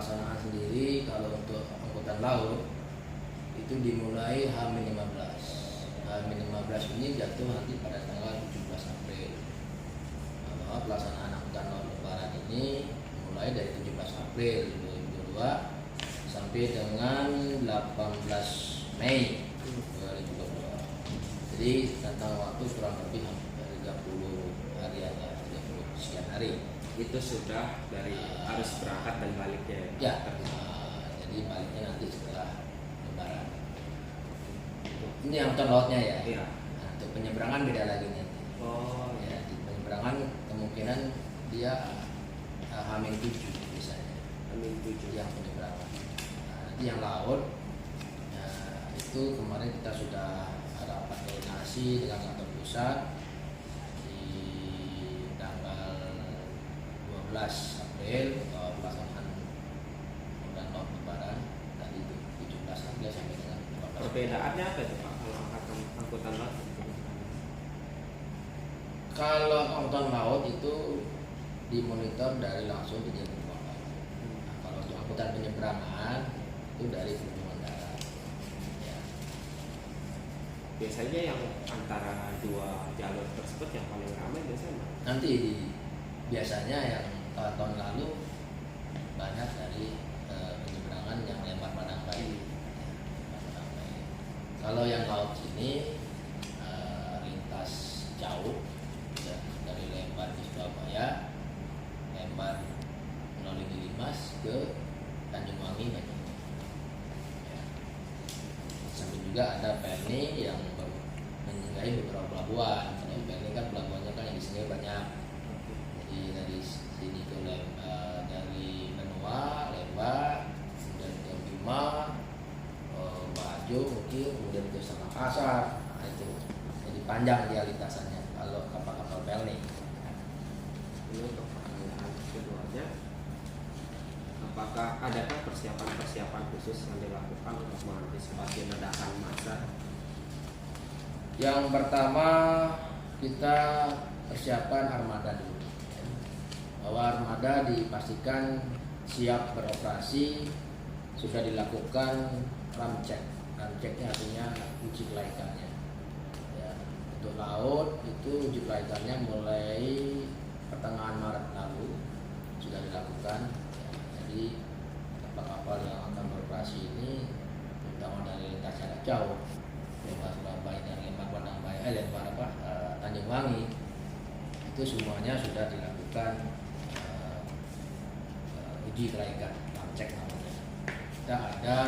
pelaksanaan sendiri kalau untuk angkutan laut itu dimulai H-15. H-15 ini jatuh nanti pada tanggal 17 April. Bahwa pelaksanaan angkutan laut lebaran ini mulai dari 17 April 2022 sampai dengan 18 Mei 2022. Jadi tentang waktu kurang lebih 30 harian ya, 30 sekian hari. Itu sudah dari harus berangkat dan baliknya ya. Jadi baliknya nanti setelah lebaran. Ini angkutan lautnya ya. Iya. Nah, untuk penyeberangan beda lagi nanti. Oh ya, di penyeberangan kemungkinan dia H-7 misalnya. H-7 yang penyeberangan. Nah, nanti yang laut ya, itu kemarin kita sudah rapat koordinasi dengan kantor pusat di tanggal 12 April pelaksanaan angkutan laut lebaran tadi itu 17 April sampai dengan 14 Perbedaannya apa itu Pak kalau angkutan laut? Kalau angkutan laut itu dimonitor dari langsung di jalur kapal. Nah, kalau untuk angkutan penyeberangan itu dari perhubungan darat. Ya. Biasanya yang antara dua jalur tersebut yang paling ramai biasanya Nanti biasanya yang tahun lalu banyak dari penyeberangan yang lempar padang bayi. Kalau yang laut sini lintas jauh ya, dari Lembang di Surabaya, Lembang melalui Gilimas ke Tanjungwangi Banyuwangi. Ya. Sampai juga ada Pelni yang menyinggahi beberapa pelabuhan. Kalau Pelni kan pelabuhannya kan yang di sini banyak. Jadi dari sini ke dari Benua, Lembang, kemudian ke Bima, Bajo mungkin, kemudian ke Makassar. Nah, itu jadi panjang dia lintasannya kalau kapal-kapal Pelni. ini untuk pertanyaan keduanya, apakah adakah persiapan khusus yang dilakukan untuk mengantisipasi ledakan massa? Yang pertama kita persiapan armada dulu. Bahwa armada dipastikan siap beroperasi, sudah dilakukan ramcek. Ramceknya artinya uji kelaikannya. Ya, untuk laut itu uji kelaikannya mulai pertengahan Maret lalu sudah dilakukan. Ya, jadi kapal-kapal yang akan beroperasi ini terutama dari lintas jarak jauh, Lembang Surabaya dan Lembang Padang Bayi, Tanjungwangi, itu semuanya sudah dilakukan uji kelaikan, ramcek namanya. Kita ada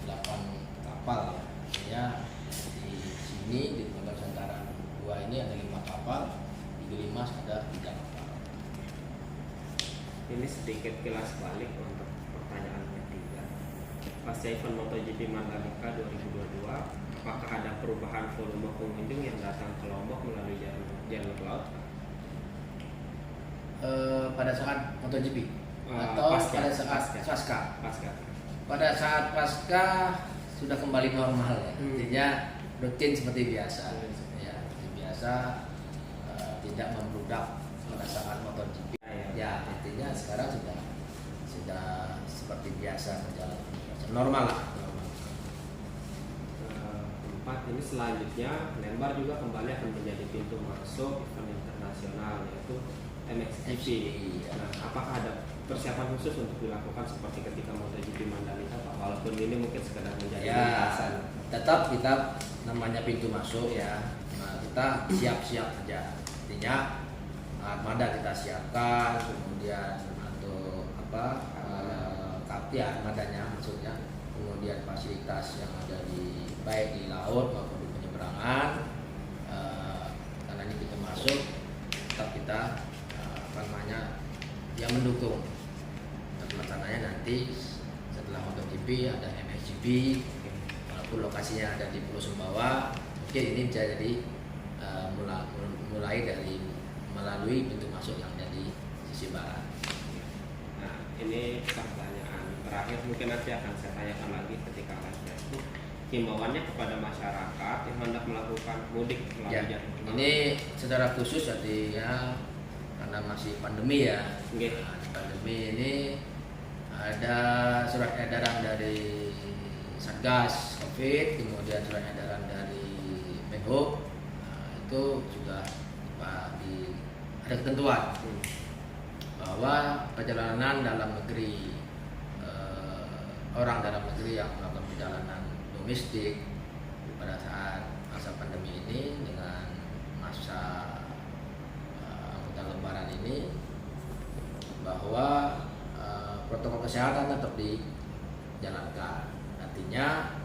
8 kapal ya. Di sini di Pelabuhan Nusantara 2 ini ada 5 kapal, di Gilimas ada 3 kapal. Ini sedikit kilas balik untuk pertanyaan ketiga. Pasca event MotoGP Mandalika 2022, apakah ada perubahan volume pengunjung yang datang ke Lombok melalui jalur laut? Pada saat MotoGP atau pada saat pasca? Pada saat pasca sudah kembali normal ya. Artinya rutin seperti biasa. Ya, seperti biasa, tidak membludak pada saat MotoGP. Ya, intinya sekarang sudah seperti biasa berjalan normal lah. Keempat, ini selanjutnya Lembang juga kembali akan menjadi pintu masuk event internasional yaitu MXGP. Nah, apakah ada persiapan khusus untuk dilakukan seperti ketika MotoGP Mandalika Pak? Walaupun ini mungkin sekedar menjadi lintasan. Tetap kita namanya pintu masuk ya. Nah, kita siap-siap aja. Artinya armada kita siapkan, kemudian untuk armadanya maksudnya, kemudian fasilitas yang ada di baik di laut maupun di penyeberangan. Karena ini pintu masuk, tetap kita yang mendukung. Nah, pelaksananya nanti setelah MotoGP ada MXGP, walaupun lokasinya ada di Pulau Sumbawa, mungkin ini bisa jadi mulai dari melalui pintu masuk yang ada di sisi barat. Nah, ini pertanyaan terakhir, mungkin nanti akan saya tanyakan lagi ketika live Facebook. Himbauannya kepada masyarakat yang hendak melakukan mudik melalui jalur laut. Ini secara khusus artinya karena masih pandemi ya. Okay. Nah, pandemi ini ada surat edaran dari Satgas Covid, kemudian surat edaran dari Menhub. Itu sudah ada ketentuan bahwa perjalanan dalam negeri, orang dalam negeri yang melakukan perjalanan domestik pada saat masa pandemi ini dengan masa angkutan lebaran ini, bahwa protokol kesehatan tetap dijalankan. Artinya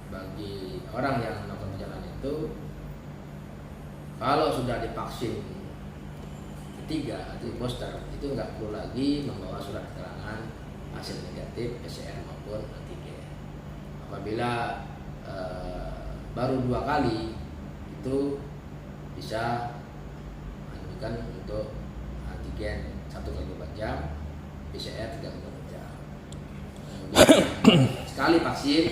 bagi orang yang melakukan perjalanan itu, kalau sudah divaksin ketiga atau booster, itu nggak perlu lagi membawa surat keterangan hasil negatif PCR maupun antigen. Apabila baru 2 kali, itu bisa menunjukkan untuk antigen 1 kali 24 jam, PCR 3 kali 24 jam. Kemudian sekali vaksin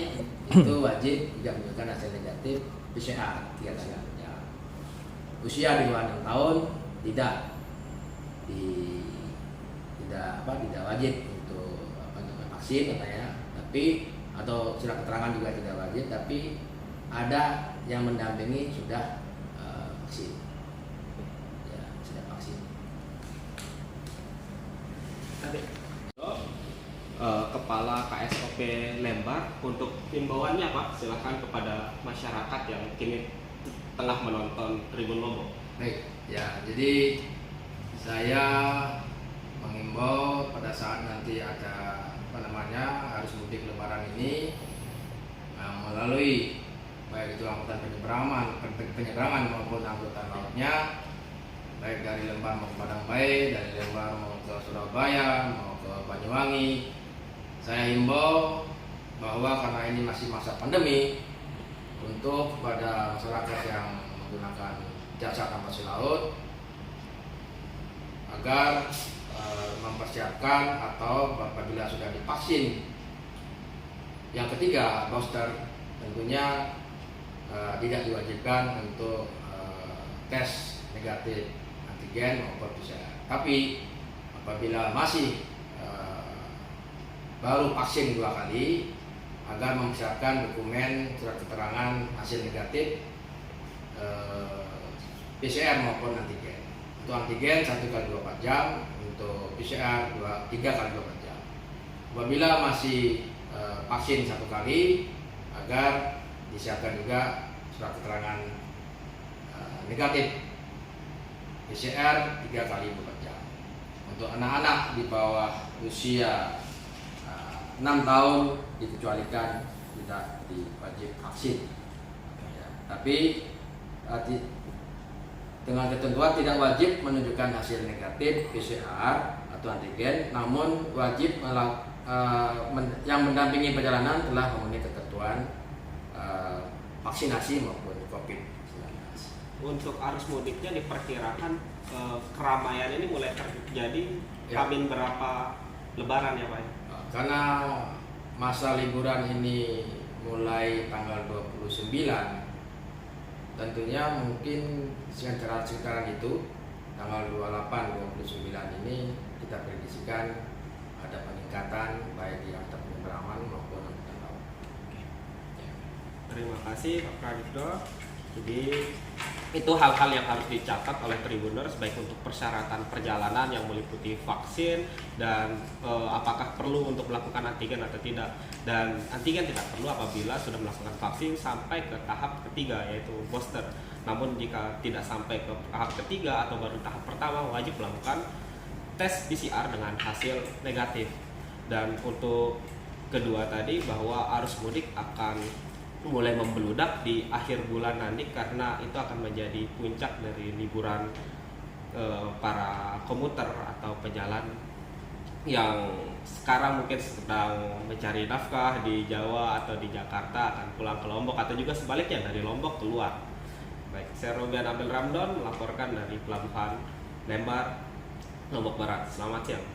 itu wajib juga menunjukkan hasil negatif PCR 3 kali 24 jam. Usia di bawah 6 tahun tidak wajib untuk vaksin katanya, tapi atau surat keterangan juga tidak wajib, tapi ada yang mendampingi sudah vaksin, ya sudah vaksin. Kepala KSOP Lembar, untuk himbauannya Pak, silakan kepada masyarakat yang kini tengah menonton Tribun Lombok. Baik, ya, jadi saya mengimbau pada saat nanti ada arus mudik lebaran ini, melalui baik itu angkutan penyeberangan maupun angkutan lautnya, baik dari Lembar mau ke Padangbae, dari Lembar mau ke Surabaya, mau ke Banyuwangi, saya himbau bahwa karena ini masih masa pandemi, untuk kepada masyarakat yang menggunakan jasa transportasi laut agar mempersiapkan atau apabila sudah divaksin yang ketiga booster, tentunya tidak diwajibkan untuk tes negatif antigen maupun PCR. Tapi apabila masih baru vaksin 2 kali, agar mempersiapkan dokumen surat keterangan hasil negatif PCR maupun antigen. Untuk antigen 1 kali 24 jam, untuk PCR 3 kali 24 jam. Apabila masih vaksin 1 kali, agar disiapkan juga surat keterangan negatif PCR 3 kali 24 jam. Untuk anak-anak di bawah usia 6 tahun dikecualikan, tidak diwajib vaksin. Ya, tapi dengan ketentuan tidak wajib menunjukkan hasil negatif PCR atau antigen, namun wajib yang mendampingi perjalanan telah memenuhi ketentuan vaksinasi maupun COVID-19. Untuk arus mudiknya diperkirakan keramaian ini mulai terjadi Hamin berapa Lebaran ya Pak? Karena masa liburan ini mulai tanggal 29, tentunya mungkin sekitaran itu tanggal 28-29 ini kita prediksikan ada peningkatan baik di angkutan penyeberangan maupun angkutan laut. Terima kasih Pak Pradipto. Jadi itu hal-hal yang harus dicatat oleh Tribuners, baik untuk persyaratan perjalanan yang meliputi vaksin dan apakah perlu untuk melakukan antigen atau tidak. Dan antigen tidak perlu apabila sudah melakukan vaksin sampai ke tahap ketiga, yaitu booster. Namun jika tidak sampai ke tahap ketiga atau baru tahap pertama, wajib melakukan tes PCR dengan hasil negatif. Dan untuk kedua tadi, bahwa arus mudik akan mulai membeludak di akhir bulan nanti, karena itu akan menjadi puncak dari liburan para komuter atau pejalan yang sekarang mungkin sedang mencari nafkah di Jawa atau di Jakarta, akan pulang ke Lombok, atau juga sebaliknya dari Lombok keluar. Baik, saya Robian Abel Ramdon melaporkan dari Pelabuhan Lembar, Lombok Barat. Selamat siang.